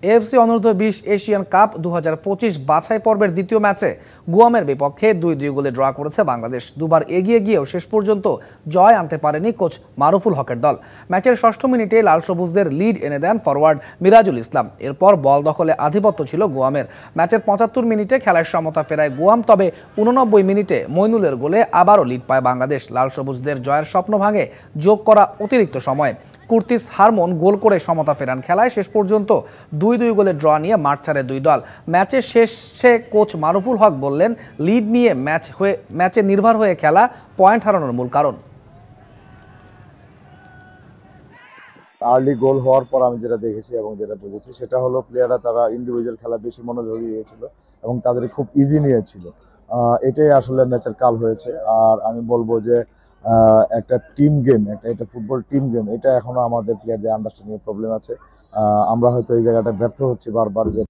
AFC অনূর্ধ্ব-20 Asian cup 2025 বাছাই পর্বের দ্বিতীয় ম্যাচে গুয়ামের বিপক্ষে 2-2 গোলে ড্র করেছে বাংলাদেশ। দুবার এগিয়ে গিয়েও শেষ পর্যন্ত জয় আনতে পারেনি কোচ মারুফুল হকের দল। ম্যাচের 6ষ্ঠ মিনিটে লাল সবুজদের লিড এনে দেন ফরওয়ার্ড মিরাজুল ইসলাম। এরপর বল দখলে আধিপত্য ছিল গুয়ামের। ম্যাচের 75 মিনিটে খেলার সমতা ফেরায় গুয়াম, তবে 89 মিনিটে মইনুলের গোলে আবারও লিড পায় বাংলাদেশ। লাল সবুজদের জয়ের স্বপ্ন ভাঙে যোগ করা অতিরিক্ত সময়ে। কুর্তিস হারমোন গোল করে সমতা ফেরান খেলায়। শেষ পর্যন্ত 2-2 গোলে ড্র নিয়ে মাঠ ছাড়ে দুই দল। ম্যাচের শেষে কোচ মারুফুল হক বললেন, লিড নিয়ে ম্যাচে নির্ভর হয়ে খেলা পয়েন্ট হারানোর মূল কারণ। আর্লি গোল হওয়ার পর আমি যেটা দেখেছি এবং যেটা বুঝেছি সেটা হলো প্লেয়াররা তারা ইন্ডিভিজুয়াল খেলা বেশি মনোযোগী হয়েছিল এবং তাদের খুব ইজি নিয়েছিল। এটাই আসলে ম্যাচের কাল হয়েছে। আর আমি বলবো যে একটা টিম গেম, এটা ফুটবল টিম গেম, এটা এখনো আমাদের প্লেয়ারদের আন্ডারস্ট্যান্ডিং প্রবলেম আছে। আমরা হয়তো এই জায়গাটা ব্যর্থ হচ্ছি বারবার, যে